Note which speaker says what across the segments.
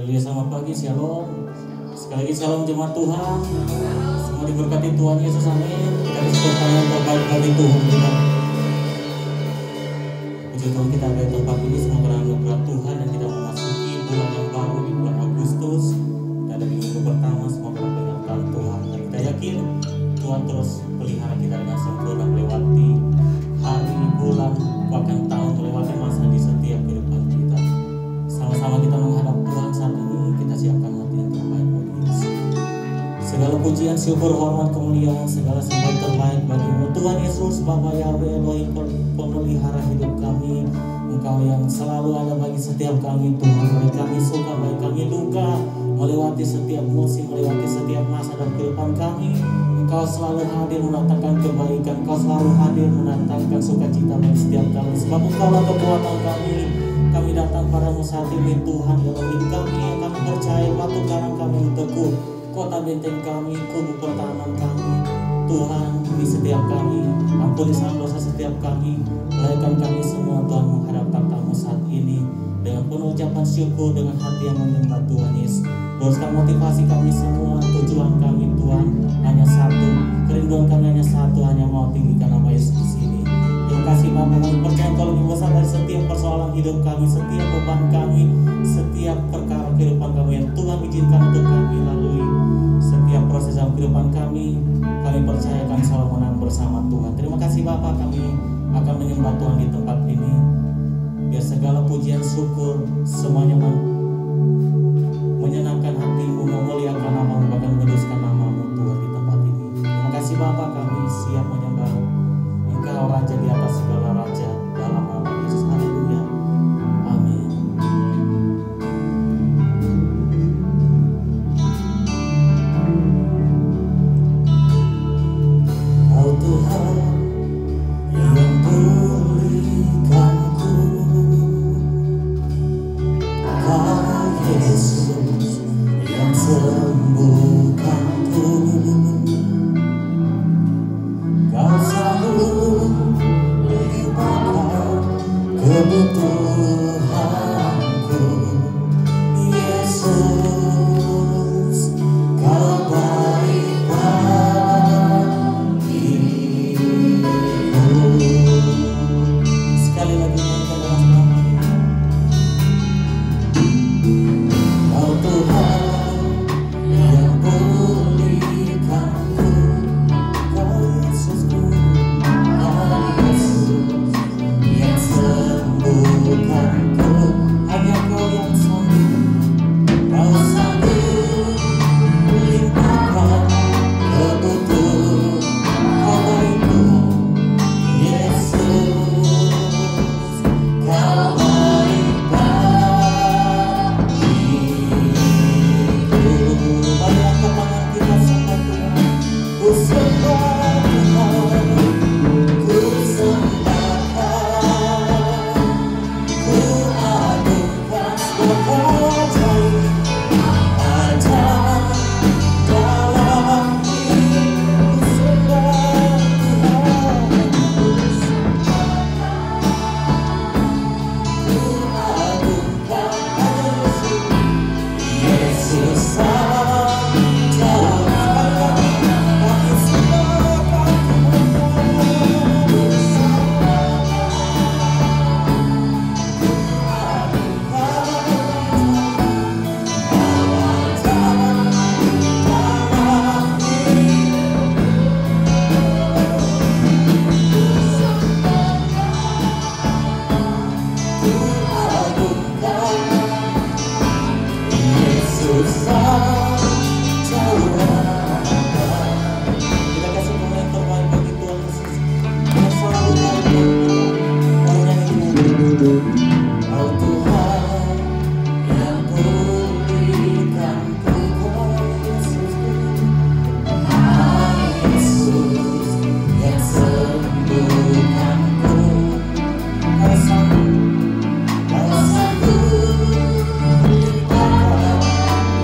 Speaker 1: Haleluya, selamat pagi, shalom. Sekali lagi shalom jemaat Tuhan. Semua diberkati Tuhan Yesus, amin. Kita bisa yang terbaik bagi Tuhan kita. Puji Tuhan, kita ada di tempat ini semua karena anugerah Tuhan dan kita memasuki bulan yang baru di bulan Agustus. Kita ada di minggu pertama semua karena penyertaan Tuhan. Dan kita yakin Tuhan terus pelihara kita dengan sempurna melewati hari, bulan, bahkan tahun, melewati masa di setiap kehidupan kita. Sama-sama kita menghadap Tuhan saat ini, kita siapkan hati yang terbaik bagi Yesus. Segala pujian, syukur, hormat, kemuliaan, segala sembah terbaik bagimu Tuhan Yesus, Bapa Yahweh Elohim, pemelihara hidup kami. Engkau yang selalu ada bagi setiap kami Tuhan, baik kami suka, baik kami duka, melewati setiap musim, melewati setiap masa dalam kehidupan kami. Engkau selalu hadir mendatangkan kebaikan, Engkau selalu hadir mendatangkan sukacita bagi setiap kami. Sebab Engkaulah kekuatan kami. Kami datang padamu saat ini Tuhan, Elohim kami yang kami percaya, batu karang kami yang teguh, kota benteng kami, kubu pertahanan kami. Tuhan, di setiap kami, ampuni salah dosa setiap kami, layakkan kami semua Tuhan menghadap takhta-Mu saat ini dengan penuh ucapan syukur, dengan hati yang menyembah Tuhan Yesus. Luruskan motivasi kami semua, tujuan kami Tuhan hanya satu, kerinduan kami hanya satu, hanya mau tinggikan nama Yesus di sini. Terima kasih Bapa, kami percaya Engkau lebih besar dari setiap persoalan hidup kami, setiap beban kami, setiap perkara kehidupan kami yang Tuhan izinkan untuk kami lalui. Setiap proses dalam kehidupan kami percayakan selalu menang bersama Tuhan. Terima kasih Bapa, kami akan menyembah Tuhan di tempat ini. Biar segala pujian syukur semuanya menyenangkan hati-Mu, memuliakan nama-Mu, bahkan menguduskan nama-Mu Tuhan di tempat ini. Terima kasih Bapa, kami siap menyembah Engkau Raja di atas segala raja, dalam nama Yesus. Haleluya, amin. Kau Tuhan yang pulihkanku, Kau Yesus yang sembuhkanku. Kau selalu limpahkan kebutuhanku, Yesus. Kau baik bagiku. Sekali lagi nyanyikan dalam nama Kau Tuhan yang pulihkanku, Kau Yesusku, Kau Yesus yang sembuhkanku. Hanya Kau yang sanggup, Kau sanggup melimpahkan kebutuhan. Kau baik Yesus, Kau baik bagiku. Mari angkat tangan kita sembah Tuhan. Ku sembah Tuhan, ku sembahkan, ku agungkan segala ajaib ada dalam hidupku. Sembah Tuhan, ku agungkan Yesus saja. Kami sembahkan Yesus saja. Kita kasih nama yang terbaik bagi Tuhan Yesus yang selalu baik bagi kita. Mari nyanyikan. Kau Tuhan yang pulihkanku, Kau Yesusku, Kau Yesus yang sembuhkanku. Kau sanggup, Kau sanggup melimpahkan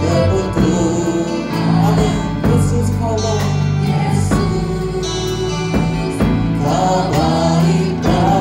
Speaker 1: kebutuhan. Amin. Yesus Kau baik, Yesus Kau baik bagiku.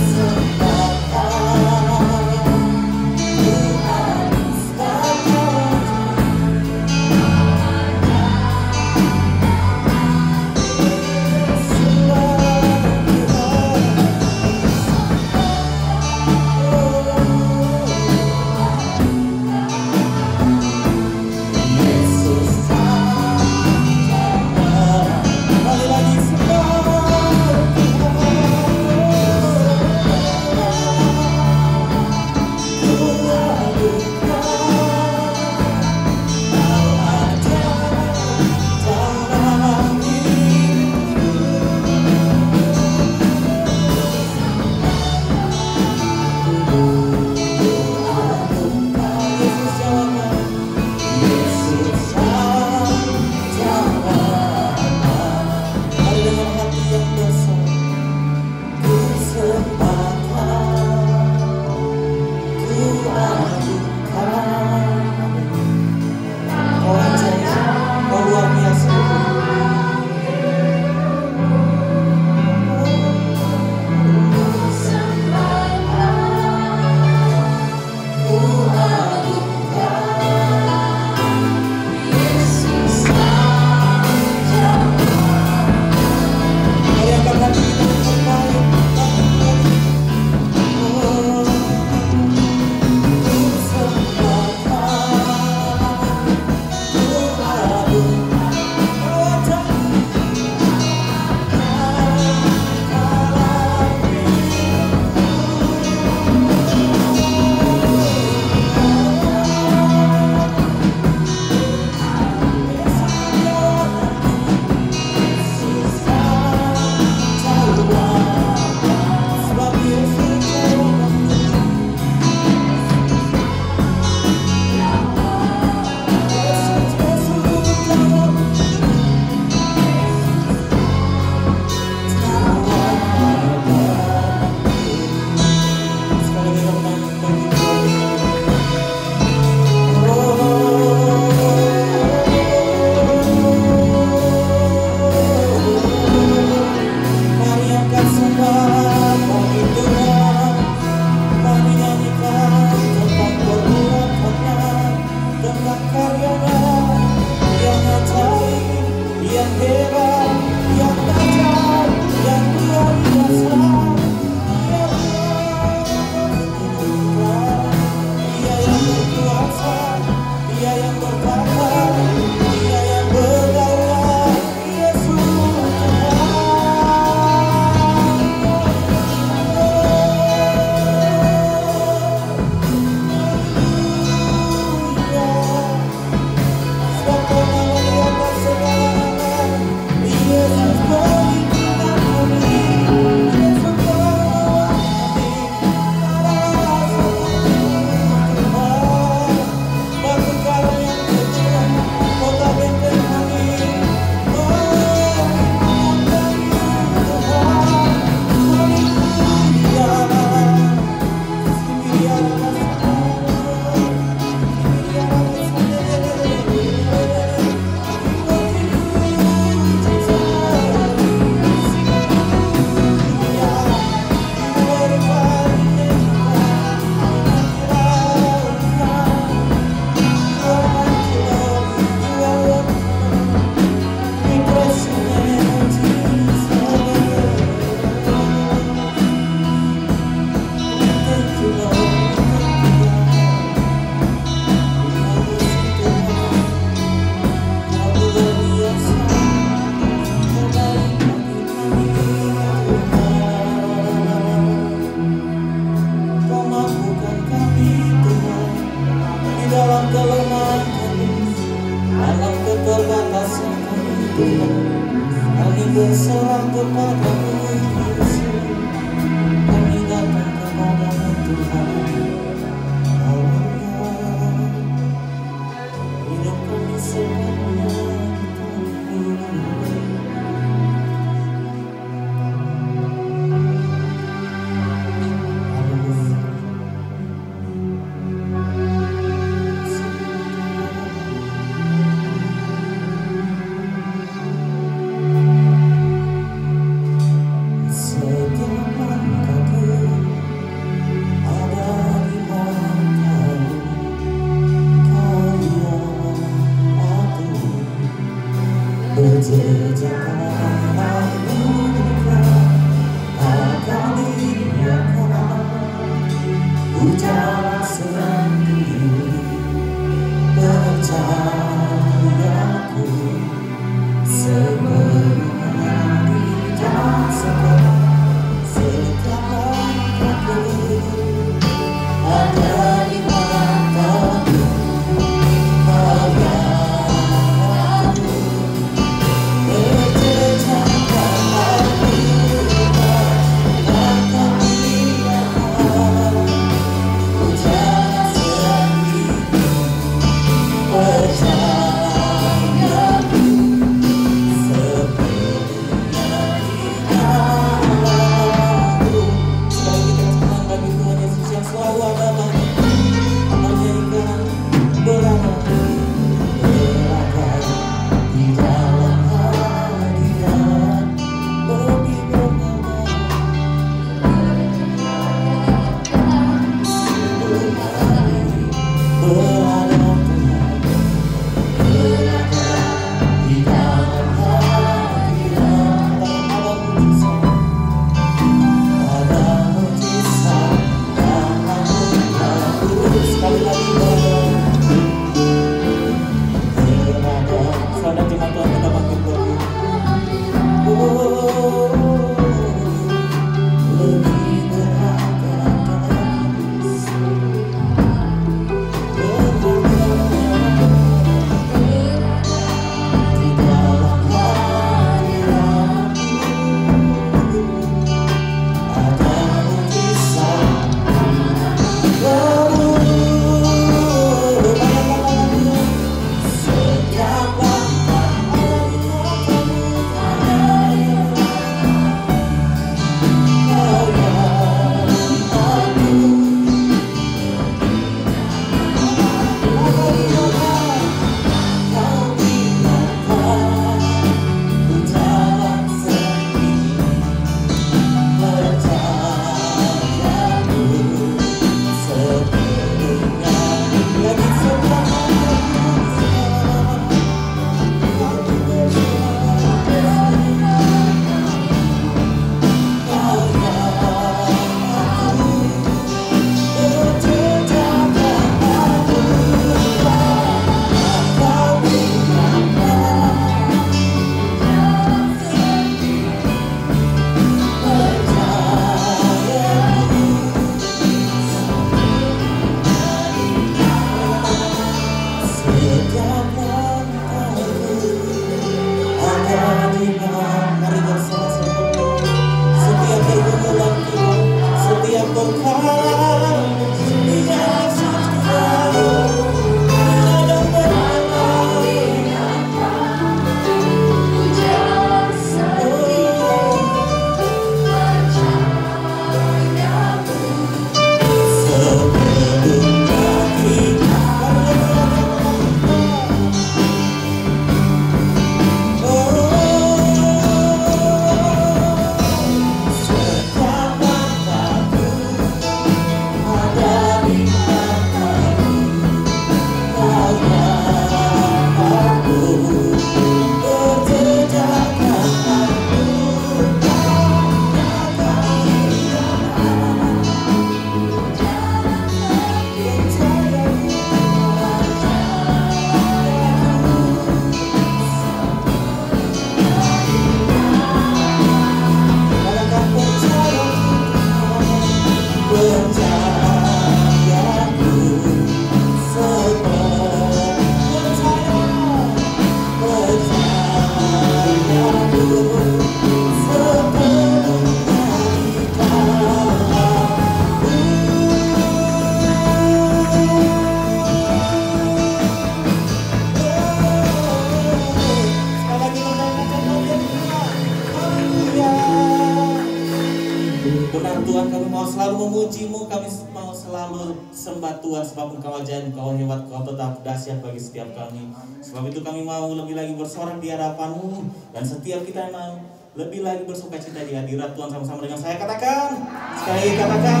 Speaker 1: Benar Tuhan, kami mau selalu memuji-Mu, kami mau selalu sembah Tuhan, sebab Engkau ajaib, Engkau hebat, Engkau tetap dahsyat bagi setiap kami. Sebab itu kami mau lebih lagi bersorak di hadapan-Mu, dan setiap kita mau lebih lagi bersukacita di hadirat Tuhan. Sama-sama dengan saya katakan, sekali lagi katakan,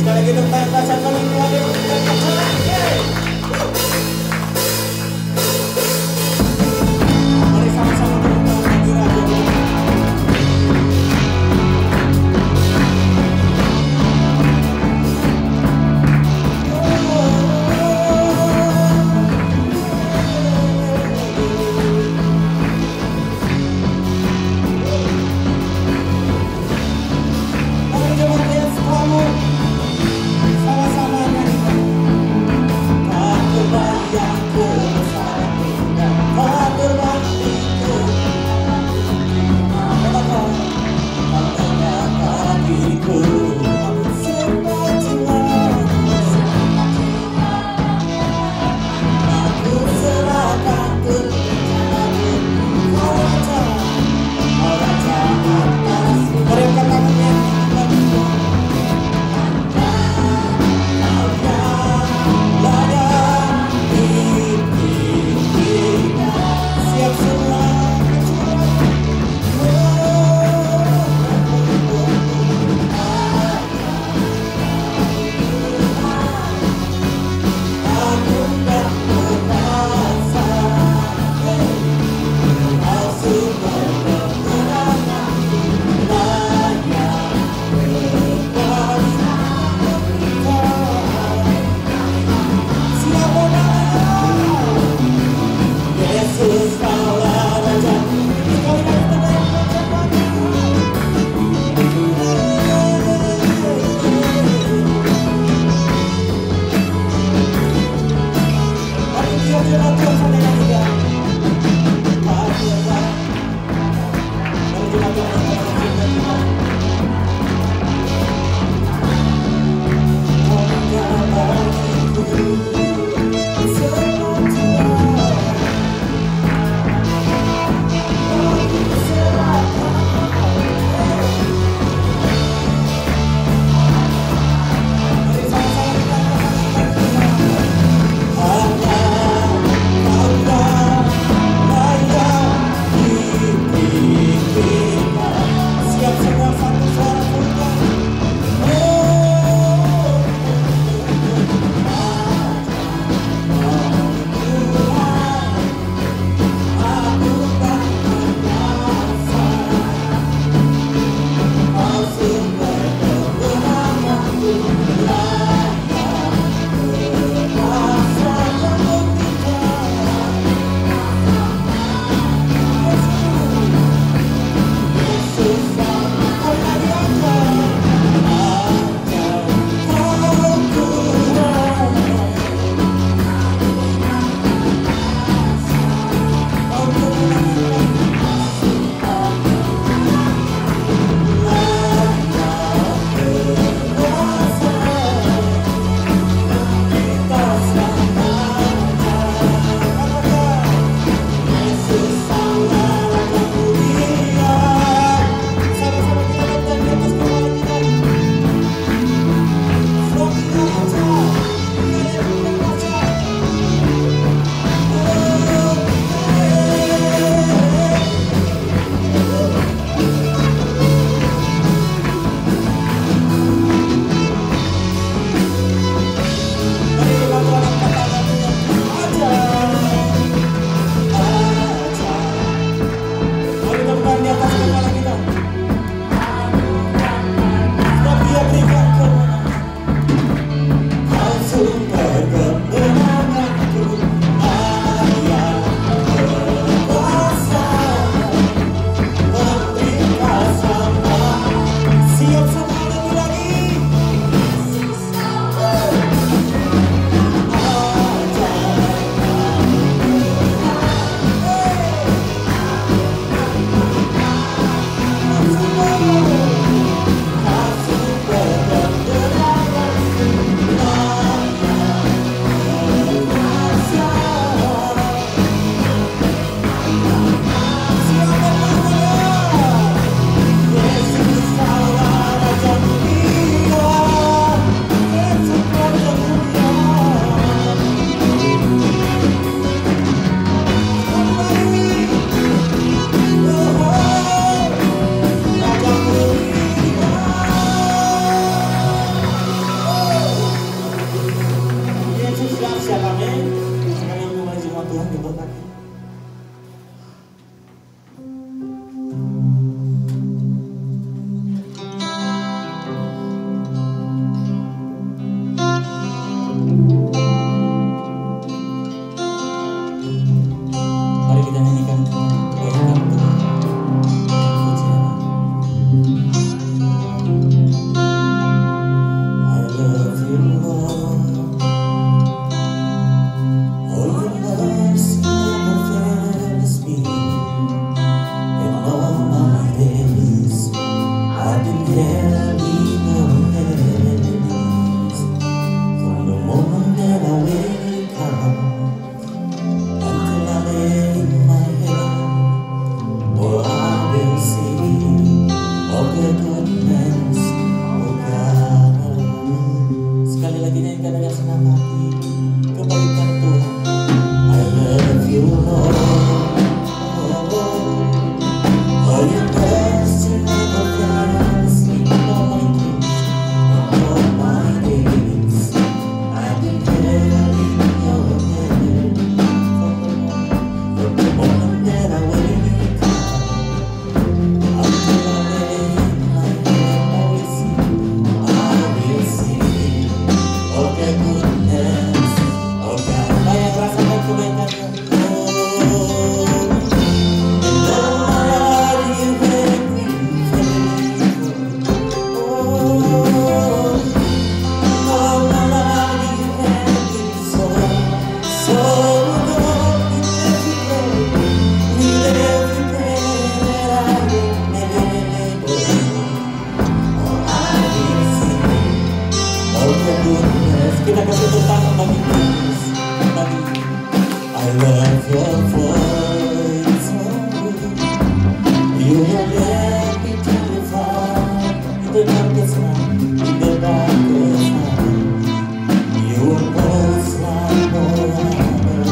Speaker 1: sekali lagi tentang dahsyat kami Tuhan yang kita katakan. Mari sama-sama tentang hadirat Tuhan. Sama-sama nyanyikan. Aku Kita kasih tepuk tangan bagi Kristus. I love your voice, you have let me terrify in the darkest night, in the darkest night. You are close like no other.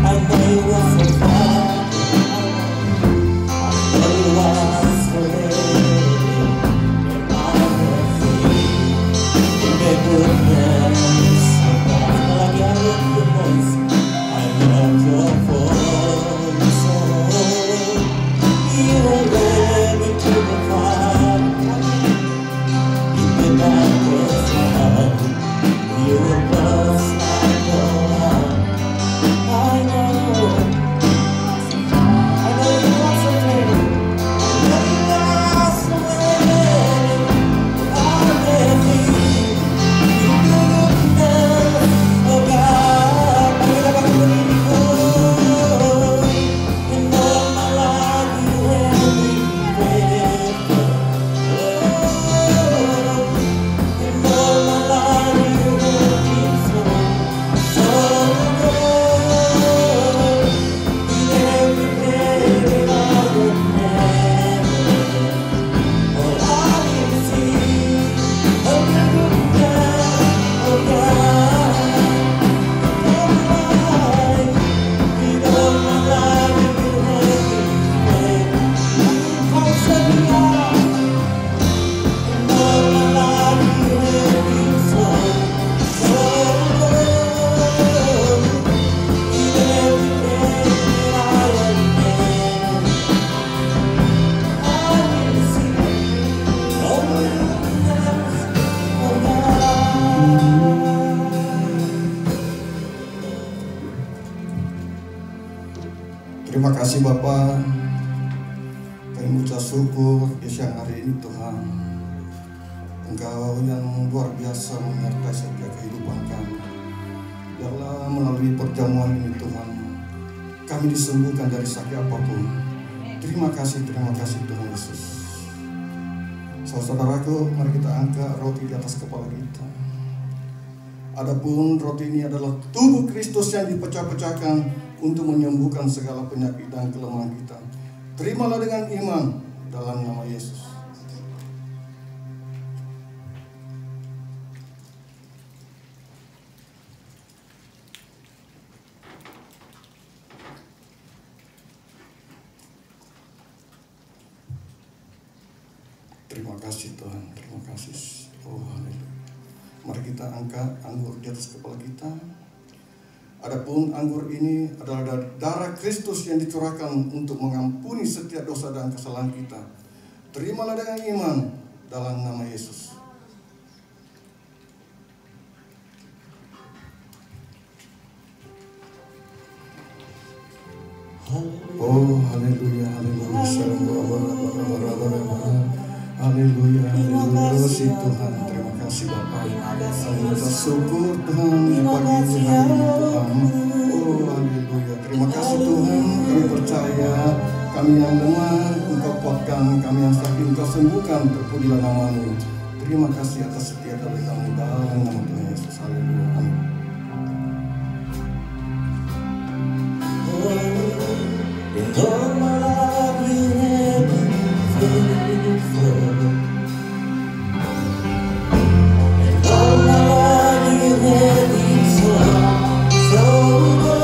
Speaker 1: I know you were so far. I know you was forever. And I have seen in the goodness of God. Lagi I love your voice. I love your voice. You are ready to the fire. In the darkest night, you were close like no other. I know you was afraid. I know you was afraid. I let me in the goodness of God. Kita pakai berdiri. And all my life you have been faithful. And all my life you have been so good. In every day that I remember, all I can see of the goodness of God. In all my life you have been faithful. Come say God. In all my life you have been so good. In every day that I remember, I can see of the goodness of God.
Speaker 2: Terima kasih Bapa, kami mengucap syukur di siang hari ini Tuhan. Engkau yang luar biasa menyertai setiap kehidupan kami. Biarlah melalui perjamuan ini Tuhan, kami disembuhkan dari sakit apapun. Terima kasih Tuhan Yesus. Saudaraku, mari kita angkat roti di atas kepala kita. Adapun roti ini adalah tubuh Kristus yang dipecah-pecahkan untuk menyembuhkan segala penyakit dan kelemahan kita. Terimalah dengan iman dalam nama Yesus. Terima kasih Tuhan, terima kasih. Oh haleluya. Mari kita angkat anggur di atas kepala kita. Adapun anggur ini adalah darah Kristus yang dicurahkan untuk mengampuni setiap dosa dan kesalahan kita. Terimalah dengan iman dalam nama Yesus. Oh haleluya, haleluya. Haleluya, haleluya. Si Tuhan, terima kasih Bapa. Haleluya, syukur Tuhan di pagi hari ini Tuhan. Oh haleluya, terima kasih Tuhan. Kami percaya, kami yang lemah Engkau kuatkan, kami yang sakit Engkau sembuhkan. Terpujilah nama-Mu. Terima kasih atas setiap doa-Mu dalam nama Tuhan Yesus. Haleluya, amin.
Speaker 1: In all my life you have been faithful. And all my life you have been so good.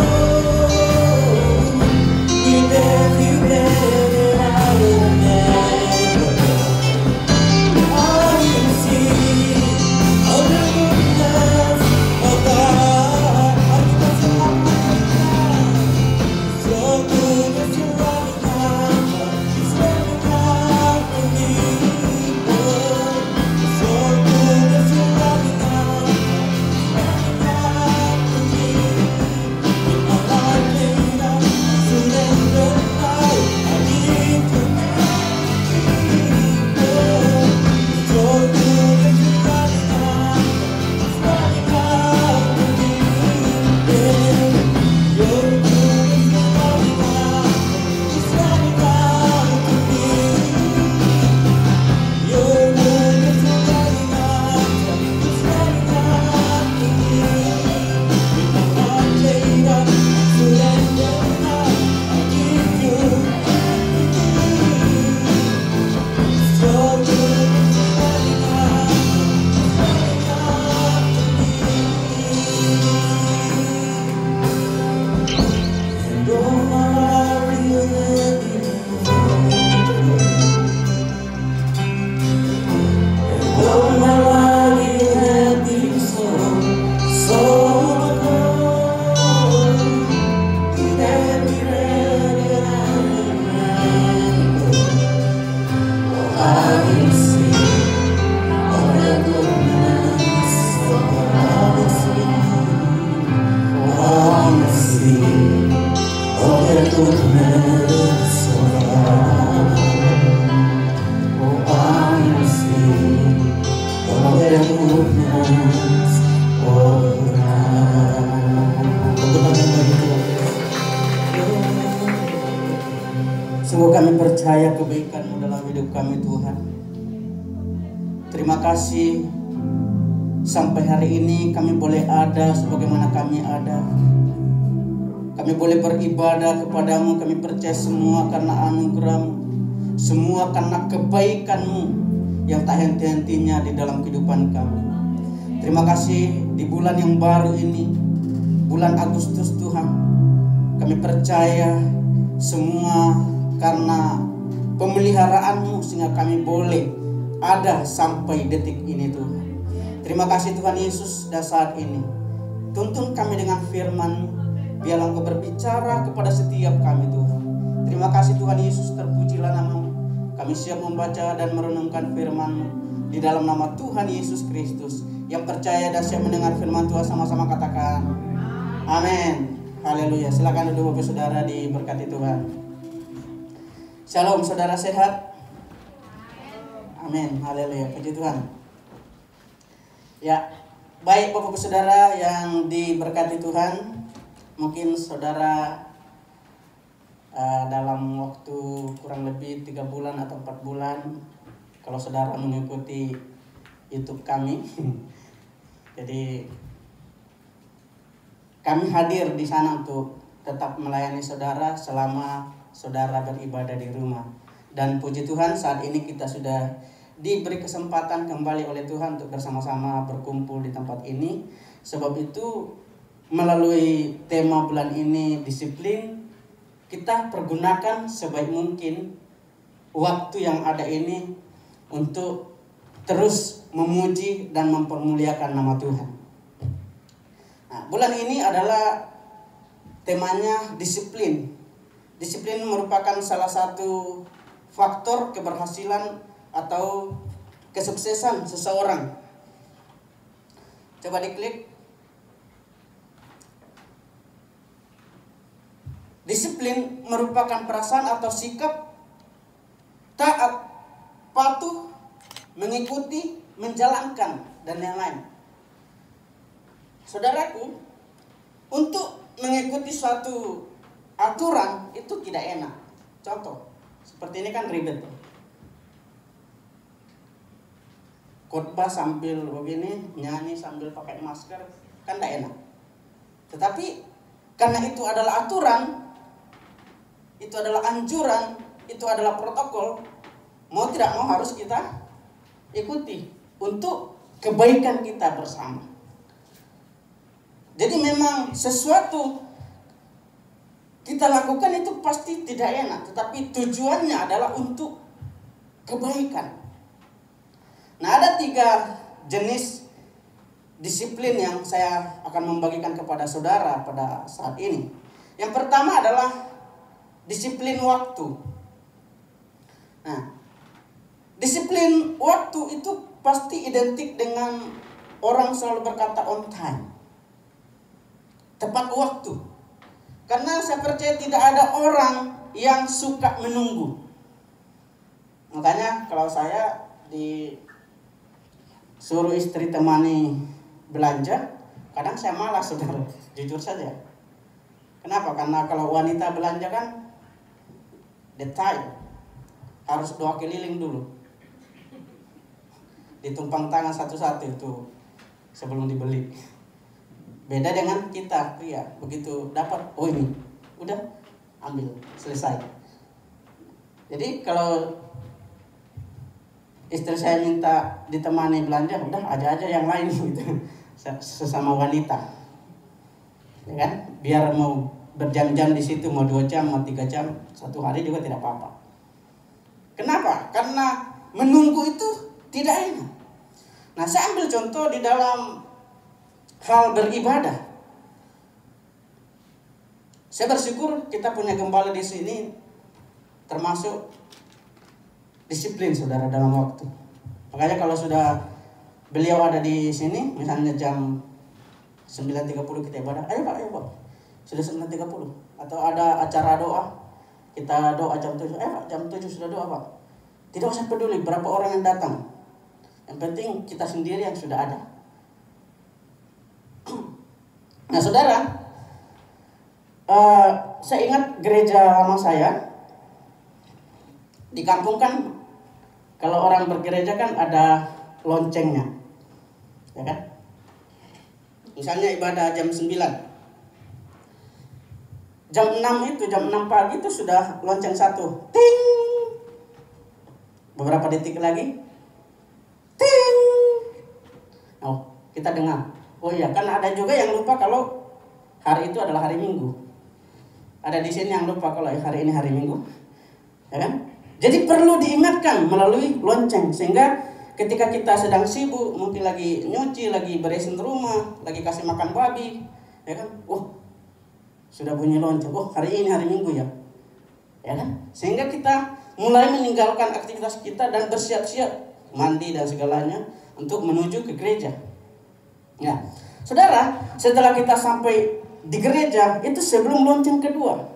Speaker 1: In every day that I remember, I can see all the goodness of God. So good as you are.
Speaker 3: hidup kami Tuhan. Terima kasih sampai hari ini kami boleh ada sebagaimana kami ada. Kami boleh beribadah kepadamu. Kami percaya semua karena anugerah-Mu, semua karena kebaikan-Mu yang tak henti-hentinya di dalam kehidupan kami. Terima kasih di bulan yang baru ini, bulan Agustus Tuhan. Kami percaya semua karena pemeliharaan-Mu sehingga kami boleh ada sampai detik ini Tuhan. Terima kasih Tuhan Yesus. Dan saat ini tuntun kami dengan firman-Mu. Biarlah Engkau berbicara kepada setiap kami Tuhan. Terima kasih Tuhan Yesus, terpujilah nama-Mu. Kami siap membaca dan merenungkan firman-Mu di dalam nama Tuhan Yesus Kristus. Yang percaya dan siap mendengar firman Tuhan sama-sama katakan amin. Haleluya. Silakan duduk Bapak Saudara, diberkati Tuhan. Shalom saudara, sehat? Amin. Haleluya. Puji Tuhan. Ya, baik Bapak Saudara yang diberkati Tuhan. Mungkin saudara dalam waktu kurang lebih 3 bulan atau 4 bulan, kalau saudara mengikuti YouTube kami, jadi kami hadir di sana untuk tetap melayani saudara selama saudara beribadah di rumah. Dan puji Tuhan, saat ini kita sudah diberi kesempatan kembali oleh Tuhan untuk bersama-sama berkumpul di tempat ini. Sebab itu melalui tema bulan ini, disiplin, kita pergunakan sebaik mungkin waktu yang ada ini untuk terus memuji dan mempermuliakan nama Tuhan. Nah, bulan ini adalah temanya disiplin. Disiplin merupakan salah satu faktor keberhasilan atau kesuksesan seseorang. Coba diklik. Disiplin merupakan perasaan atau sikap taat, patuh, mengikuti, menjalankan, dan lain-lain. Saudaraku, untuk mengikuti suatu aturan itu tidak enak. Contoh, seperti ini kan ribet. Khotbah sambil begini, nyanyi sambil pakai masker, kan tidak enak. Tetapi karena itu adalah aturan, itu adalah anjuran, itu adalah protokol, mau tidak mau harus kita ikuti untuk kebaikan kita bersama. Jadi memang sesuatu kita lakukan itu pasti tidak enak, tetapi tujuannya adalah untuk kebaikan. Nah, ada 3 jenis disiplin yang saya akan membagikan kepada saudara pada saat ini. Yang pertama adalah disiplin waktu. Nah, disiplin waktu itu pasti identik dengan orang selalu berkata on time, tepat waktu. Karena saya percaya tidak ada orang yang suka menunggu. Makanya kalau saya disuruh istri temani belanja, kadang saya malas saudara, jujur saja. Kenapa? Karena kalau wanita belanja kan detail, harus 2 keliling dulu, ditumpang tangan satu-satu itu sebelum dibeli. Beda dengan kita pria, begitu dapat, oh ini udah ambil, selesai. Jadi kalau istri saya minta ditemani belanja, udah aja yang lain gitu, sesama wanita, ya kan? Biar mau berjam-jam di situ, mau 2 jam, mau 3 jam, 1 hari juga tidak apa-apa. Kenapa? Karena menunggu itu tidak enak. Nah, saya ambil contoh di dalam hal beribadah. Saya bersyukur kita punya gembala di sini termasuk disiplin saudara dalam waktu. Makanya kalau sudah beliau ada di sini, misalnya jam 9.30 kita ibadah, ayo Pak, sudah 9.30. Atau ada acara doa, kita doa jam 7, Pak, jam 7 sudah doa Pak. Tidak usah peduli berapa orang yang datang, yang penting kita sendiri yang sudah ada. Nah saudara, saya ingat gereja lama saya di kampung kan Kalau orang bergereja kan ada loncengnya, ya kan? Misalnya ibadah jam 9, jam 6 itu, jam 6 pagi itu sudah lonceng satu, ting. Beberapa detik lagi, ting. Oh, kita dengar. Oh iya, kan ada juga yang lupa kalau hari itu adalah hari Minggu. Ada di sini yang lupa kalau hari ini hari Minggu, ya kan? Jadi perlu diingatkan melalui lonceng, sehingga ketika kita sedang sibuk, mungkin lagi nyuci, lagi beresin rumah, lagi kasih makan babi, ya kan? Sudah bunyi lonceng. Hari ini hari Minggu ya, ya kan? Sehingga kita mulai meninggalkan aktivitas kita dan bersiap-siap mandi dan segalanya untuk menuju ke gereja. Ya, saudara, setelah kita sampai di gereja itu sebelum lonceng kedua.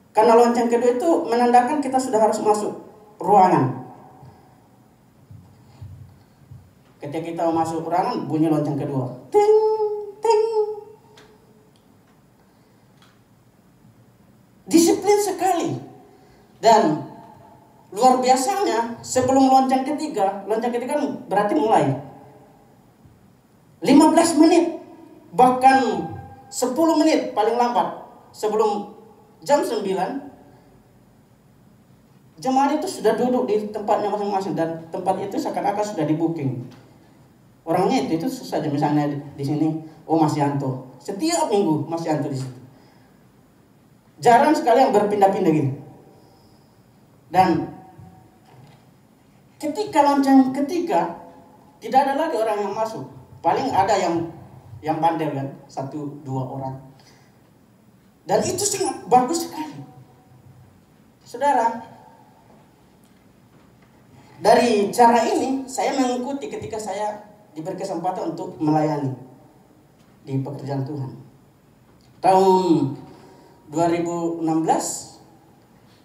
Speaker 3: Karena lonceng kedua itu menandakan kita sudah harus masuk ruangan. Ketika kita mau masuk ruangan, bunyi lonceng kedua. Ting, ting. Disiplin sekali. Dan luar biasanya sebelum lonceng ketiga berarti mulai 15 menit, bahkan 10 menit paling lambat sebelum jam 9, jemaat itu sudah duduk di tempatnya masing-masing, dan tempat itu seakan-akan sudah di booking. Orangnya itu saja, misalnya di sini, Mas Yanto, setiap minggu Mas Yanto di situ. Jarang sekali yang berpindah-pindah gitu. Dan ketika lonceng ketiga, tidak ada lagi orang yang masuk. Paling ada yang bandel kan, 1-2 orang. Dan itu sangat bagus sekali. Saudara, dari cara ini saya mengikuti ketika saya diberi kesempatan untuk melayani di pekerjaan Tuhan. Tahun 2016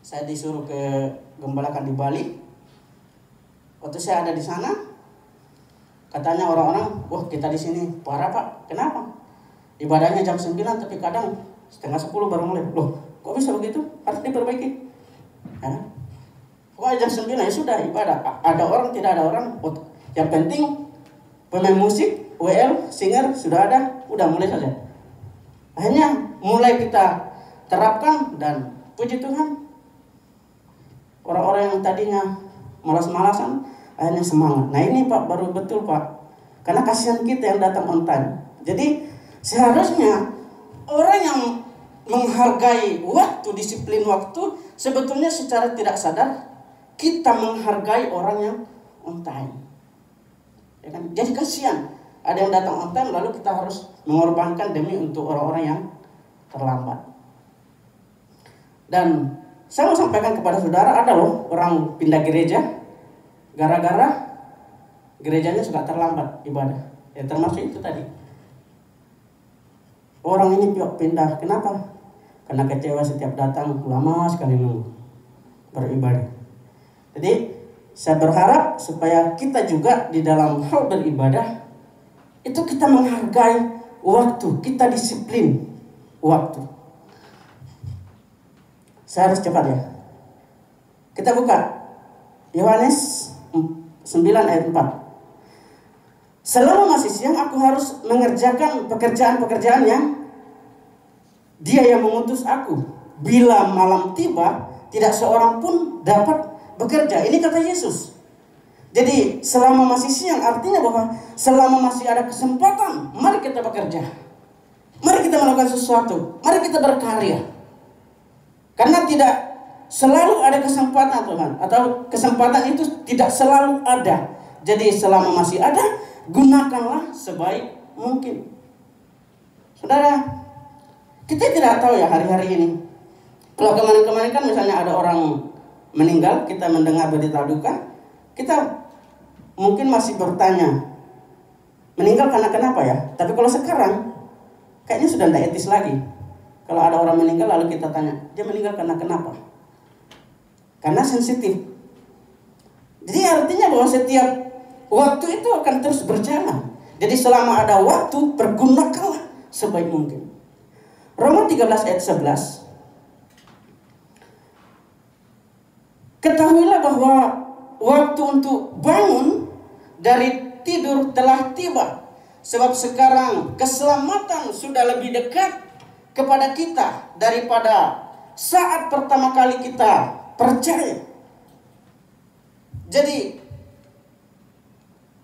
Speaker 3: saya disuruh ke gembalakan di Bali. Waktu saya ada di sana, katanya orang-orang, kita di sini parah Pak. Kenapa? Ibadahnya jam 9 tapi kadang setengah 10 baru mulai. Kok bisa begitu? Harus diperbaiki. Ya. Pokoknya jam 9 ya sudah ibadah. Ada orang, tidak ada orang. Yang penting pemain musik, WL, singer sudah ada, udah mulai saja. Akhirnya mulai kita terapkan, dan puji Tuhan, orang-orang yang tadinya malas-malasan akhirnya semangat. Nah ini Pak, baru betul Pak. Karena kasihan kita yang datang on time. Jadi seharusnya orang yang menghargai waktu, disiplin waktu, sebetulnya secara tidak sadar kita menghargai orang yang on time. Ya kan? Jadi kasihan ada yang datang on time lalu kita harus mengorbankan demi untuk orang-orang yang terlambat. Dan saya mau sampaikan kepada saudara, ada loh orang pindah gereja gara-gara gerejanya suka terlambat ibadah. Ya termasuk itu tadi. Orang ini pindah, kenapa? Karena kecewa setiap datang, lama sekali nunggu beribadah. Jadi saya berharap supaya kita juga di dalam hal beribadah itu kita menghargai waktu, kita disiplin waktu. Saya harus cepat ya. Kita buka Yohanes 9 ayat 4. Selama masih siang aku harus mengerjakan pekerjaan-pekerjaan yang Dia yang mengutus aku. Bila malam tiba, tidak seorang pun dapat bekerja. Ini kata Yesus. Jadi selama masih siang artinya bahwa selama masih ada kesempatan, mari kita bekerja. Mari kita melakukan sesuatu. Mari kita berkarya. Karena tidak selalu ada kesempatan Tuhan, atau kesempatan itu tidak selalu ada. Jadi selama masih ada, gunakanlah sebaik mungkin. Saudara, kita tidak tahu ya hari-hari ini. Kalau kemarin-kemarin kan misalnya ada orang meninggal, kita mendengar berita duka, kita mungkin masih bertanya, meninggal karena kenapa ya? Tapi kalau sekarang, kayaknya sudah tidak etis lagi. Kalau ada orang meninggal lalu kita tanya, dia meninggal karena kenapa? Karena sensitif. Jadi artinya bahwa setiap waktu itu akan terus berjalan. Jadi selama ada waktu, pergunakanlah sebaik mungkin. Roma 13 ayat 11. Ketahuilah bahwa waktu untuk bangun dari tidur telah tiba. Sebab sekarang keselamatan sudah lebih dekat kepada kita daripada saat pertama kali kita percaya. Jadi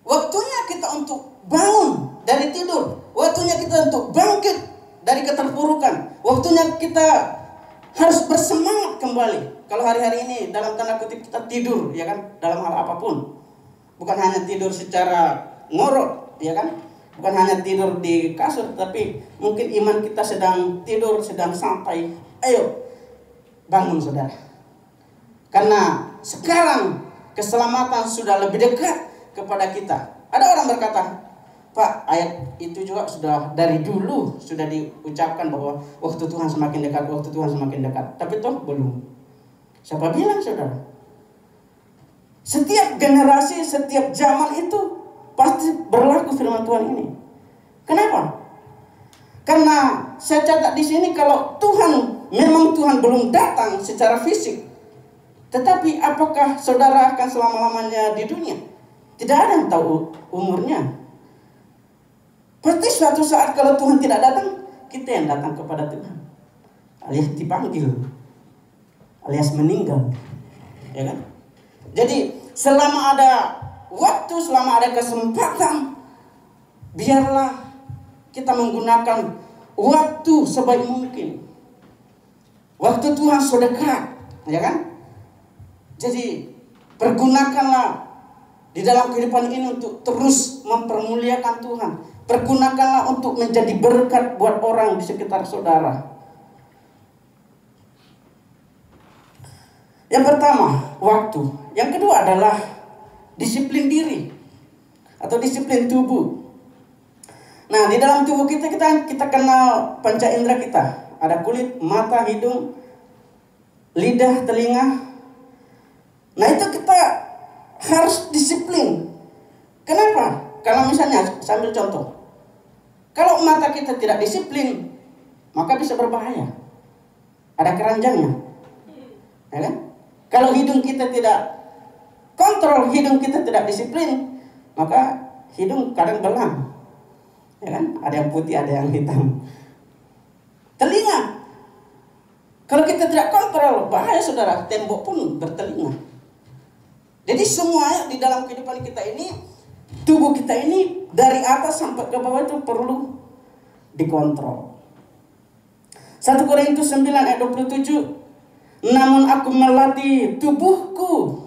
Speaker 3: waktunya kita untuk bangun dari tidur, waktunya kita untuk bangkit dari keterpurukan, waktunya kita harus bersemangat kembali. Kalau hari-hari ini dalam tanda kutip kita tidur, ya kan, dalam hal apapun, bukan hanya tidur secara ngorok, ya kan, bukan hanya tidur di kasur, tapi mungkin iman kita sedang tidur, sedang sampai. Ayo bangun saudara, karena sekarang keselamatan sudah lebih dekat kepada kita. Ada orang berkata, Pak, ayat itu juga sudah dari dulu sudah diucapkan bahwa waktu Tuhan semakin dekat, waktu Tuhan semakin dekat. Tapi toh belum. Siapa bilang saudara? Setiap generasi, setiap zaman itu pasti berlaku firman Tuhan ini. Kenapa? Karena saya catat di sini kalau memang Tuhan belum datang secara fisik, tetapi apakah saudara akan selama-lamanya di dunia? Tidak ada yang tahu umurnya. Pasti suatu saat kalau Tuhan tidak datang, kita yang datang kepada Tuhan, alias dipanggil, alias meninggal, ya kan? Jadi selama ada waktu, selama ada kesempatan, biarlah kita menggunakan waktu sebaik mungkin. Waktu Tuhan sudah dekat, ya kan? Jadi pergunakanlah di dalam kehidupan ini untuk terus mempermuliakan Tuhan. Pergunakanlah untuk menjadi berkat buat orang di sekitar saudara. Yang pertama, waktu. Yang kedua adalah disiplin diri atau disiplin tubuh. Nah, di dalam tubuh kita kenal panca indera kita. Ada kulit, mata, hidung, lidah, telinga. Nah, itu kita harus disiplin. Kenapa? Kalau misalnya, saya ambil contoh. Kalau mata kita tidak disiplin, maka bisa berbahaya. Ada keranjangnya, ya kan? Kalau hidung kita tidak kontrol, hidung kita tidak disiplin, maka hidung kadang belang, ya kan? Ada yang putih, ada yang hitam. Telinga, kalau kita tidak kontrol, bahaya saudara. Tembok pun bertelinga. Jadi semua di dalam kehidupan kita ini, tubuh kita ini dari atas sampai ke bawah itu perlu dikontrol. 1 Korintus 9 ayat 27, namun aku melatih tubuhku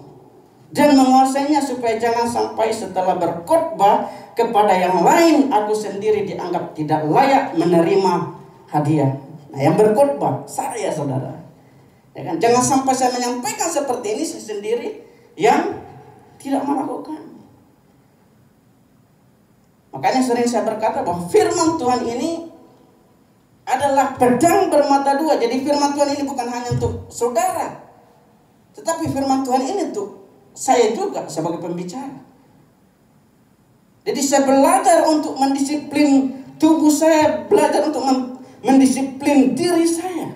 Speaker 3: dan menguasainya supaya jangan sampai setelah berkhotbah kepada yang lain aku sendiri dianggap tidak layak menerima hadiah. Nah, yang berkhotbah saya saudara, ya kan? Jangan sampai saya menyampaikan seperti ini saya sendiri yang tidak melakukan. Makanya sering saya berkata bahwa firman Tuhan ini adalah pedang bermata dua. Jadi firman Tuhan ini bukan hanya untuk saudara, tetapi firman Tuhan ini untuk saya juga sebagai pembicara. Jadi saya belajar untuk mendisiplin tubuh saya, belajar untuk mendisiplin diri saya.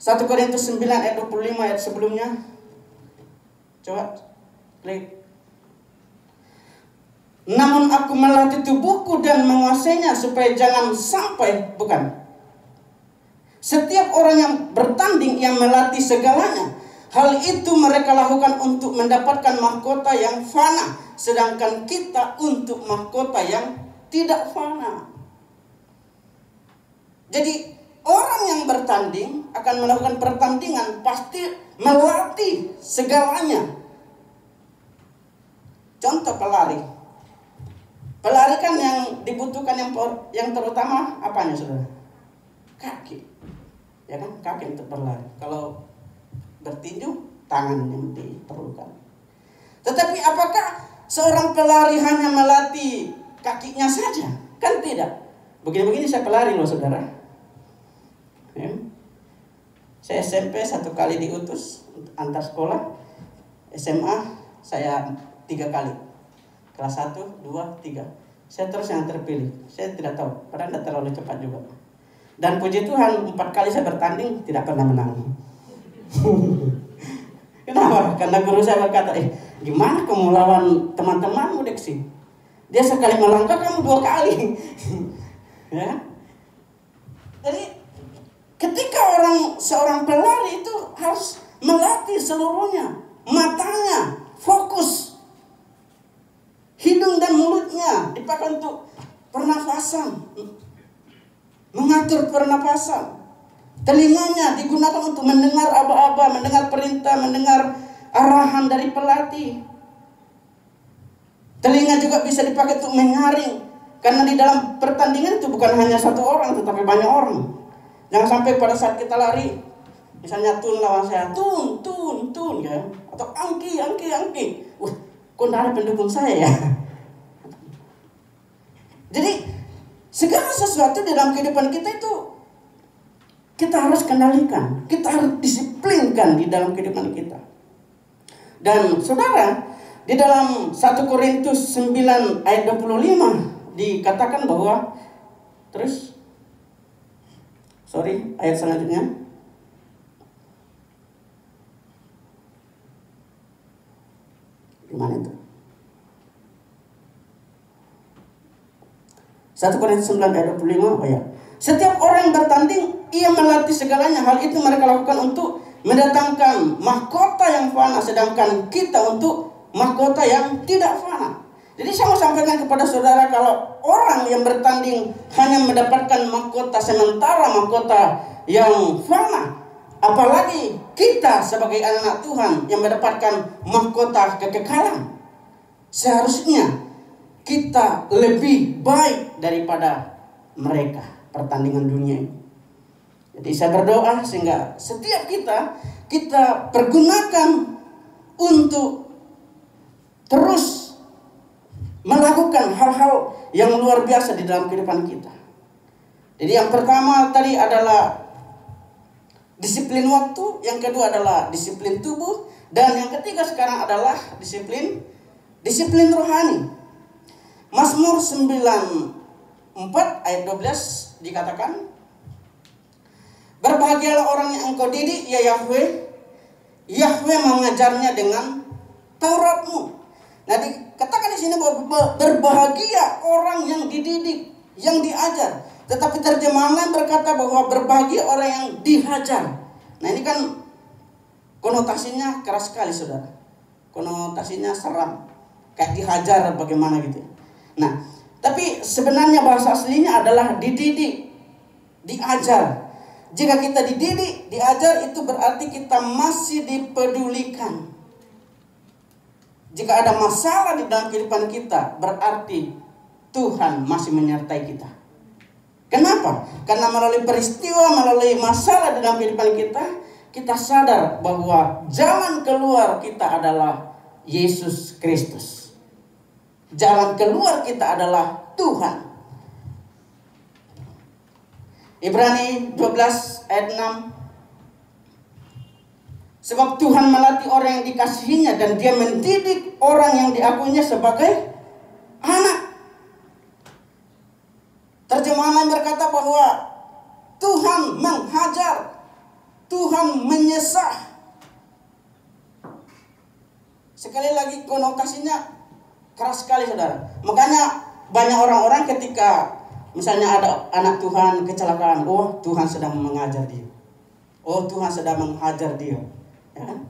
Speaker 3: Satu Korintus 9 ayat 25 ayat sebelumnya. Coba klik. Namun aku melatih tubuhku dan menguasainya supaya jangan sampai, bukan. Setiap orang yang bertanding yang melatih segalanya. Hal itu mereka lakukan untuk mendapatkan mahkota yang fana, sedangkan kita untuk mahkota yang tidak fana. Jadi orang yang bertanding akan melakukan pertandingan pasti melatih segalanya. Contoh pelari. Pelari kan yang dibutuhkan yang terutama apanya saudara? Kaki. Ya kan, kaki untuk berlari. Kalau bertinju, tangan yang diperlukan. Tetapi apakah seorang pelari hanya melatih kakinya saja? Kan tidak. Begini-begini saya pelari loh saudara. Ya. Saya SMP 1 kali diutus antar sekolah. SMA saya 3 kali. Kelas 1, 2, 3. Saya terus yang terpilih. Saya tidak tahu, padahal tidak terlalu cepat juga. Dan puji Tuhan 4 kali saya bertanding tidak pernah menang. Kenapa? Karena guru saya berkata, gimana kamu lawan teman-temanmu Deksi? Dia sekali melangkah, kamu 2 kali. Ya. Jadi ketika seorang pelari itu harus melatih seluruhnya, matanya fokus, hidung dan mulutnya dipakai untuk pernafasan, mengatur pernapasan. Telinganya digunakan untuk mendengar aba-aba, mendengar perintah, mendengar arahan dari pelatih. Telinga juga bisa dipakai untuk menyaring, karena di dalam pertandingan itu bukan hanya 1 orang, tetapi banyak orang. Jangan sampai pada saat kita lari, misalnya Tun lawan saya, Tun, ya, atau Angki. Wah, kok nggak ada pendukung saya ya? Jadi segala sesuatu di dalam kehidupan kita itu kita harus kendalikan, kita harus disiplinkan di dalam kehidupan kita. Dan saudara, di dalam 1 Korintus 9 ayat 25 dikatakan bahwa ayat selanjutnya. Gimana itu? 1 Korintus 9 ayat 25, ya. Setiap orang bertanding, ia melatih segalanya. Hal itu mereka lakukan untuk mendatangkan mahkota yang fana, sedangkan kita untuk mahkota yang tidak fana. Jadi saya mau sampaikan kepada saudara, kalau orang yang bertanding hanya mendapatkan mahkota sementara, mahkota yang fana, apalagi kita sebagai anak Tuhan yang mendapatkan mahkota kekekalan, seharusnya kita lebih baik daripada mereka pertandingan dunia ini. Jadi saya berdoa sehingga setiap kita pergunakan untuk terus melakukan hal-hal yang luar biasa di dalam kehidupan kita. Jadi yang pertama tadi adalah disiplin waktu, yang kedua adalah disiplin tubuh, dan yang ketiga sekarang adalah disiplin rohani. Mazmur 94 ayat 12 dikatakan, berbahagialah orang yang engkau didik, ya Yahweh. Yahweh mengajarnya dengan Tauratmu. Nah, dikatakan di sini bahwa berbahagia orang yang dididik, yang diajar. Tetapi terjemahan berkata bahwa berbahagia orang yang dihajar. Nah, ini kan konotasinya keras sekali, saudara. Konotasinya seram, kayak dihajar bagaimana gitu. Nah, tapi sebenarnya bahasa aslinya adalah dididik, diajar. Jika kita dididik, diajar, itu berarti kita masih dipedulikan. Jika ada masalah di dalam kehidupan kita, berarti Tuhan masih menyertai kita. Kenapa? Karena melalui peristiwa, melalui masalah di dalam kehidupan kita sadar bahwa jalan keluar kita adalah Yesus Kristus. Jalan keluar kita adalah Tuhan. Ibrani 12 ayat 6. Sebab Tuhan melatih orang yang dikasihinya, dan dia mendidik orang yang diakuinya sebagai anak. Terjemahan lain berkata bahwa Tuhan menghajar, Tuhan menyesah. Sekali lagi konotasinya keras sekali, saudara. Makanya banyak orang-orang ketika misalnya ada anak Tuhan kecelakaan, oh Tuhan sedang mengajar dia, oh Tuhan sedang menghajar dia, ya kan?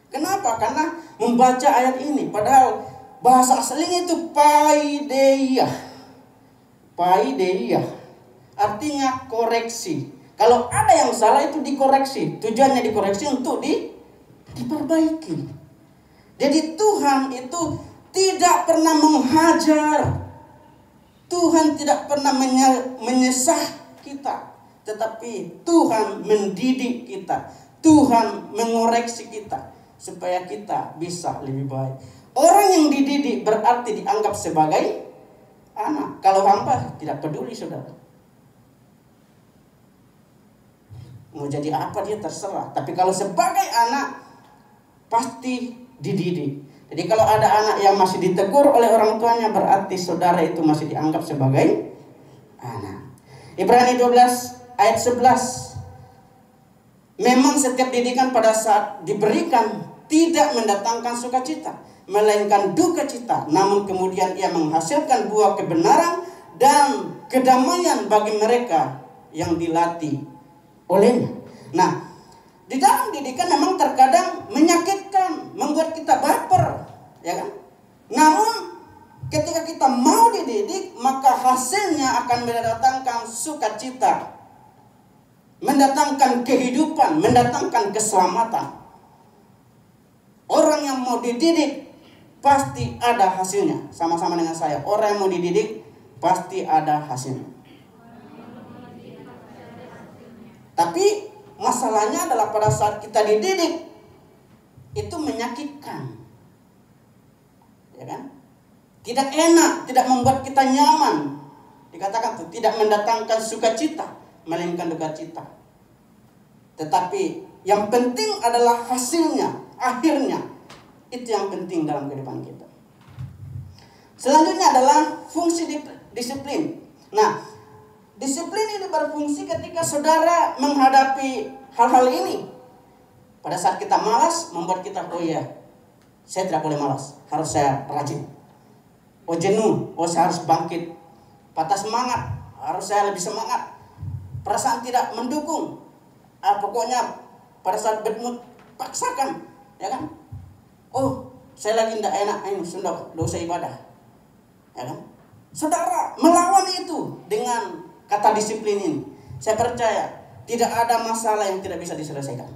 Speaker 3: Kenapa? Karena membaca ayat ini, padahal bahasa aslinya itu paideia, artinya koreksi. Kalau ada yang salah itu dikoreksi, tujuannya dikoreksi untuk diperbaiki. Jadi Tuhan itu tidak pernah menghajar, Tuhan tidak pernah menyesah kita, tetapi Tuhan mendidik kita, Tuhan mengoreksi kita supaya kita bisa lebih baik. Orang yang dididik berarti dianggap sebagai anak. Kalau hamba tidak peduli, saudara. Mau jadi apa dia terserah. Tapi kalau sebagai anak pasti dididik. Jadi kalau ada anak yang masih ditegur oleh orang tuanya, berarti saudara itu masih dianggap sebagai anak. Ibrani 12 ayat 11. Memang setiap didikan pada saat diberikan tidak mendatangkan sukacita, melainkan duka cita. Namun kemudian ia menghasilkan buah kebenaran dan kedamaian bagi mereka yang dilatih olehnya. Nah, di dalam didikan memang terkadang menyakitkan, membuat kita baper, ya kan? Namun ketika kita mau dididik, maka hasilnya akan mendatangkan sukacita, mendatangkan kehidupan, mendatangkan keselamatan. Orang yang mau dididik pasti ada hasilnya. Sama-sama dengan saya, orang yang mau dididik pasti ada hasilnya. Tapi masalahnya adalah pada saat kita dididik itu menyakitkan, ya kan? Tidak enak, tidak membuat kita nyaman. Dikatakan itu tidak mendatangkan sukacita, melainkan duka cita. Tetapi yang penting adalah hasilnya, akhirnya. Itu yang penting dalam kehidupan kita. Selanjutnya adalah fungsi disiplin. Nah, disiplin ini berfungsi ketika saudara menghadapi hal-hal ini. Pada saat kita malas, membuat kita, oh iya, saya tidak boleh malas, harus saya rajin. Oh jenuh, oh saya harus bangkit. Patah semangat, harus saya lebih semangat. Perasaan tidak mendukung, pokoknya pada saat bad mood, paksakan, ya kan? Oh, saya lagi tidak enak, ini sudah dosa ibadah, ya kan? Saudara melawan itu dengan kata disiplin ini. Saya percaya tidak ada masalah yang tidak bisa diselesaikan.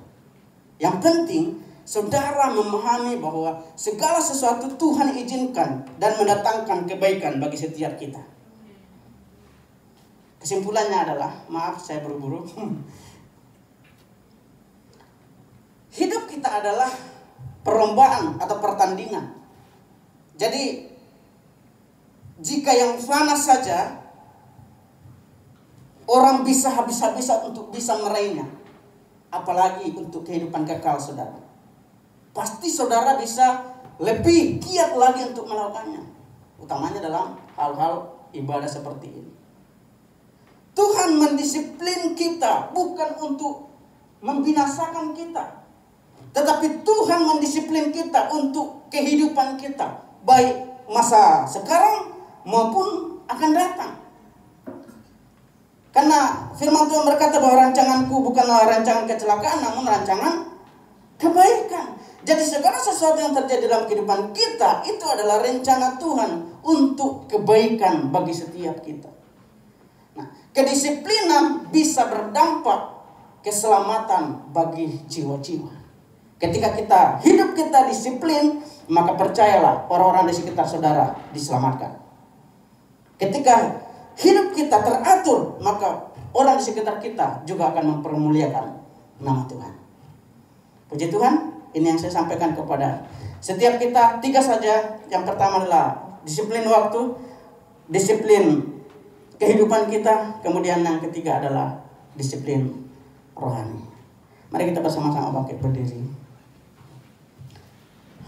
Speaker 3: Yang penting saudara memahami bahwa segala sesuatu Tuhan izinkan dan mendatangkan kebaikan bagi setiap kita. Kesimpulannya adalah, maaf saya buru-buru. Hidup kita adalah perlombaan atau pertandingan. Jadi jika yang fana saja orang bisa habis-habisan untuk bisa meraihnya, apalagi untuk kehidupan kekal saudara. Pasti saudara bisa lebih giat lagi untuk melakukannya, utamanya dalam hal-hal ibadah seperti ini. Tuhan mendisiplin kita bukan untuk membinasakan kita, tetapi Tuhan mendisiplin kita untuk kehidupan kita, baik masa sekarang maupun akan datang. Karena firman Tuhan berkata bahwa rancanganku bukanlah rancangan kecelakaan, namun rancangan kebaikan. Jadi segala sesuatu yang terjadi dalam kehidupan kita itu adalah rencana Tuhan untuk kebaikan bagi setiap kita. Nah, kedisiplinan bisa berdampak keselamatan bagi jiwa-jiwa. Ketika hidup kita disiplin, maka percayalah orang-orang di sekitar saudara diselamatkan. Ketika hidup kita teratur, maka orang di sekitar kita juga akan mempermuliakan nama Tuhan. Puji Tuhan, ini yang saya sampaikan kepada setiap kita. 3 saja. Yang pertama adalah disiplin waktu, disiplin kehidupan kita. Kemudian yang ketiga adalah disiplin rohani. Mari kita bersama-sama bangkit berdiri.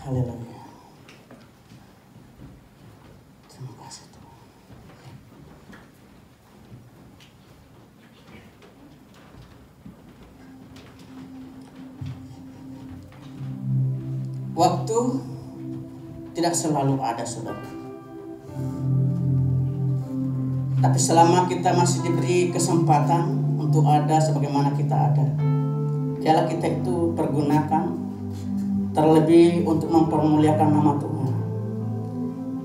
Speaker 3: Haleluya. Terima kasih Tuhan. Waktu tidak selalu ada, saudara. Tapi selama kita masih diberi kesempatan untuk ada sebagaimana kita ada, biarlah kita itu pergunakan, terlebih untuk mempermuliakan nama Tuhan.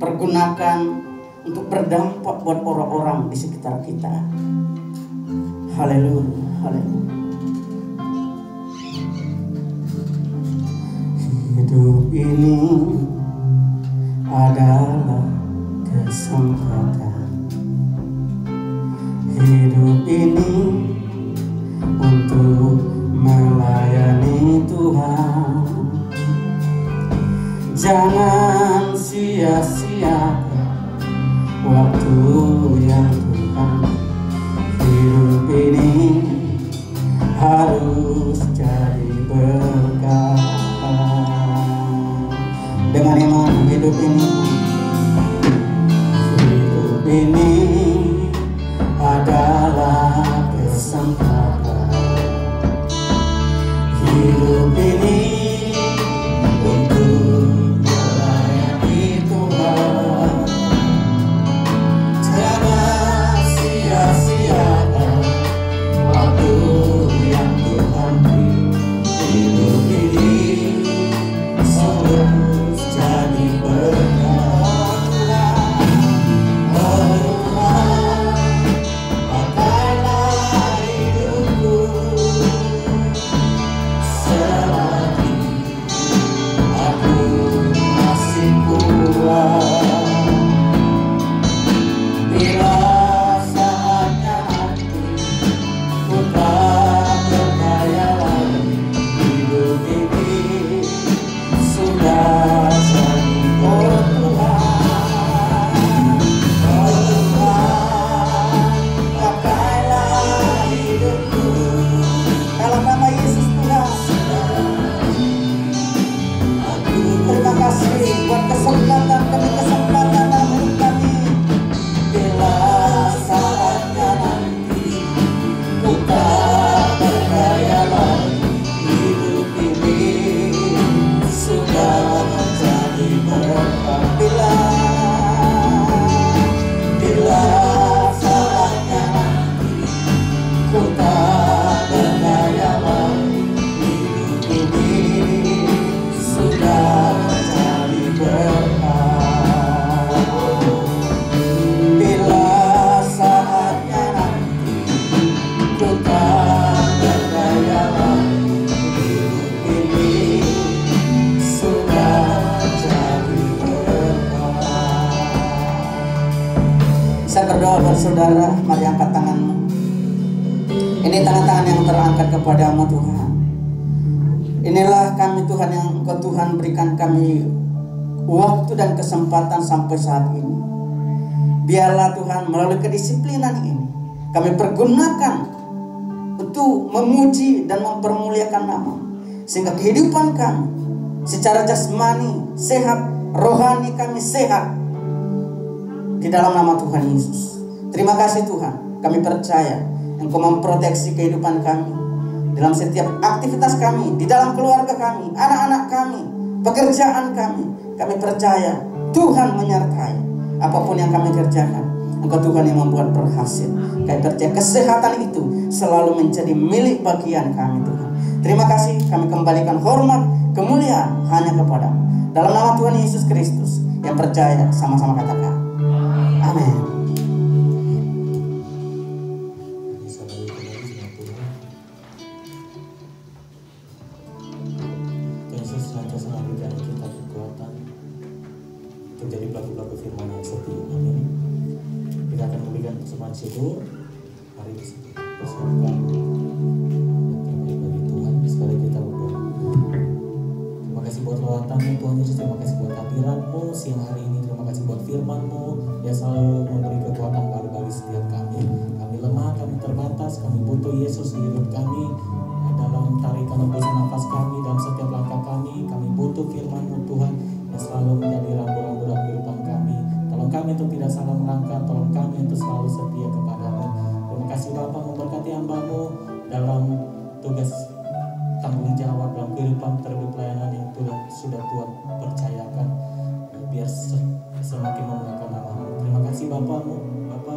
Speaker 3: Pergunakan untuk berdampak buat orang-orang di sekitar kita. Haleluya, haleluya. Hidup ini adalah kesempatan. Hidup ini untuk melayani Tuhan. Jangan sia-siakan waktu yang Tuhan. Hidup ini harus jadi berkah. Dengan iman hidup ini adalah kesempatan. kesempatan demi kesempatan dalam hidup kami. Bila saatnya nanti ku tak berdaya lagi, hidup ini sudah menjadi berkah. Bila saatnya nanti ku tak berdaya lagi, hidup ini sudah menjadi berkah. Bila saatnya nanti ku tak berdaya lagi, hidup ini sudah menjadi berkah. Saya berdoa buat saudara, mari angkat tanganmu. Ini tangan-tangan yang terangkat kepadamu Tuhan. Inilah kami Tuhan, yang Engkau Tuhan berikan kami waktu dan kesempatan sampai saat ini. Biarlah Tuhan melalui kedisiplinan ini kami pergunakan untuk memuji dan mempermuliakan nama, sehingga kehidupan kami secara jasmani sehat, rohani kami sehat di dalam nama Tuhan Yesus. Terima kasih Tuhan, kami percaya Engkau memproteksi kehidupan kami dalam setiap aktivitas kami, di dalam keluarga kami, anak-anak kami, pekerjaan kami. Kami percaya Tuhan menyertai apapun yang kami kerjakan. Engkau Tuhan yang membuat berhasil. Kami percaya kesehatan itu selalu menjadi milik bagian kami Tuhan. Terima kasih, kami kembalikan hormat, kemuliaan hanya kepadamu. Dalam nama Tuhan Yesus Kristus, yang percaya sama-sama katakan amin.
Speaker 1: Menjadi pelaku-pelaku firman yang setia. Amin. Kita akan memberikan persembahan syukur. Mari bersama yang terbaik bagi Tuhan. Sekali kita berdoa. Terima kasih buat lawatanmu Tuhan Yesus. Terima kasih buat hadiratmu siang hari ini. Terima kasih buat firman-Mu yang selalu memberi kekuatan baru bagi setiap kami. Kami lemah, kami terbatas, kami butuh Yesus di hidup kami. Dalam tarikan hembusan nafas kami, dalam setiap langkah kami butuh firman-Mu Tuhan yang selalu menjadi rambu-rambu dalam kehidupan kami. Tolong kami untuk tidak salah melangkah, tolong kami untuk selalu setia kepada-Mu. Terima kasih Bapa, memberkati hamba-Mu dalam tugas tanggung jawab dalam kehidupan terlebih pelayanan yang sudah Tuhan percayakan, biar semakin memuliakan nama-Mu. Terima kasih Bapa-Mu, Bapa,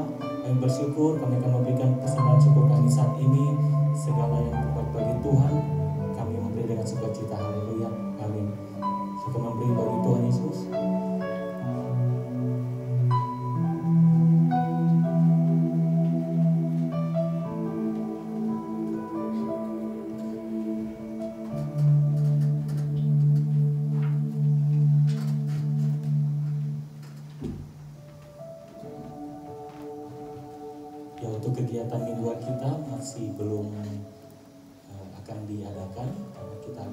Speaker 1: kami bersyukur, kami akan memberikan persembahan syukur kami saat ini. Segala yang terbaik bagi Tuhan kami memberi dengan sukacita. Haleluya, amin. Kita memberi bagi Tuhan Yesus. Ya, untuk kegiatan mingguan kita masih belum akan diadakan karena kita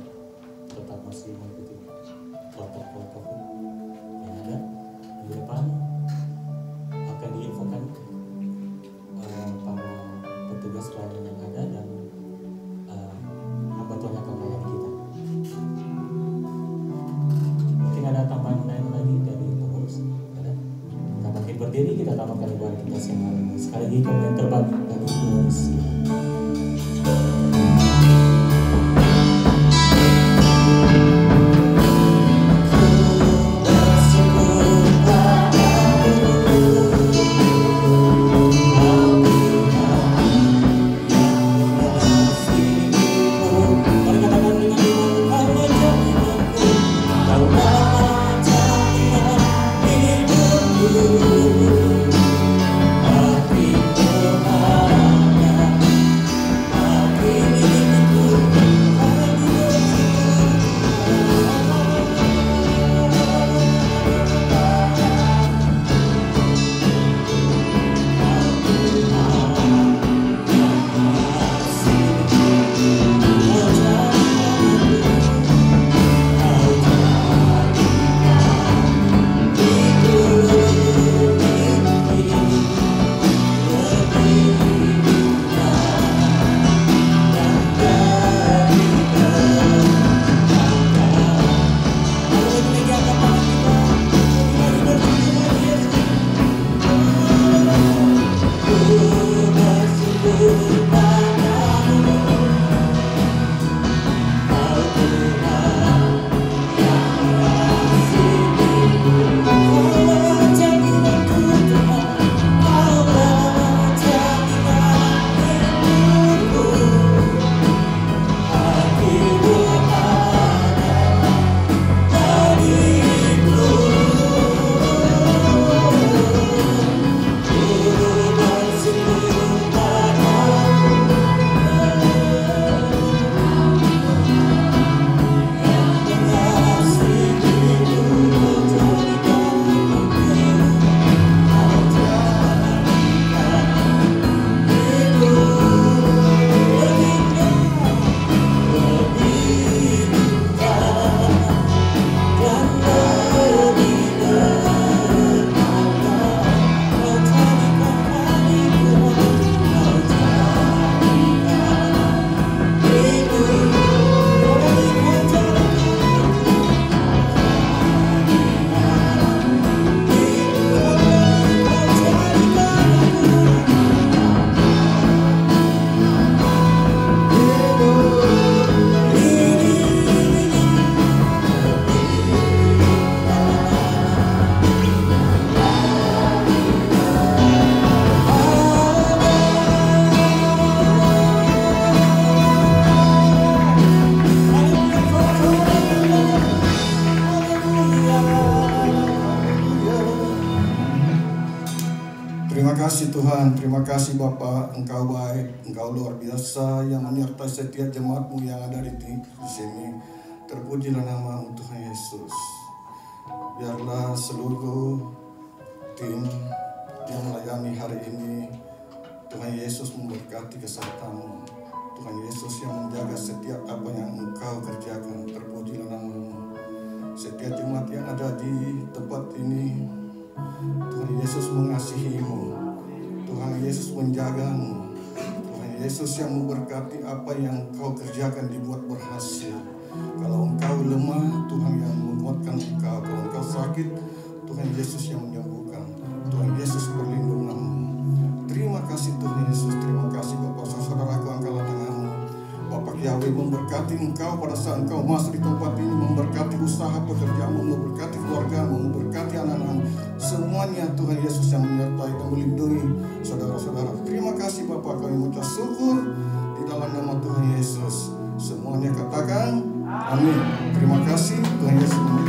Speaker 1: tetap masih mengikuti protokol COVID yang ada. Minggu depan akan diinfokan para petugas pelayanan yang ada dan hamba Tuhan yang akan melayani kita. Mungkin ada tambahan lain lagi dari pengurus? Ada? Kita bangkit berdiri, kita tambahkan ibadah kita siang hari ini. Sekali lagi kami yang terbaik bagi Tuhan Yesus.
Speaker 4: Hati berharga
Speaker 2: kasih Tuhan, terima kasih Bapa, Engkau baik, Engkau luar biasa yang menyertai setiap jemaat-Mu yang ada di sini. Terpujilah nama Tuhan Yesus. Biarlah seluruh tim yang melayani hari ini, Tuhan Yesus memberkati kesertaan-Mu. Tuhan Yesus yang menjaga setiap apa yang Engkau kerjakan. Terpujilah nama-Mu. Setiap jemaat yang ada di tempat ini, Tuhan Yesus mengasihi-Mu. Tuhan Yesus menjaga-Mu. Tuhan Yesus yang memberkati apa yang Engkau kerjakan dibuat berhasil. Kalau Engkau lemah, Tuhan yang menguatkan Engkau. Kalau Engkau sakit, Tuhan Yesus yang menyembuhkan. Tuhan Yesus berlindung-Mu. Terima kasih Tuhan Yesus. Terima kasih Bapak saudaraku, angkatlah tanganmu. Bapak Yahweh memberkati Engkau pada saat Engkau masuk di tempat ini, memberkati usaha pekerjaanmu, memberkati keluargamu, memberkati anak-anakmu. Semuanya Tuhan Yesus yang menyertai dan melindungi saudara-saudara. Terima kasih Bapak, kami mengucap syukur di dalam nama Tuhan Yesus. Semuanya katakan amin. Terima kasih Tuhan Yesus.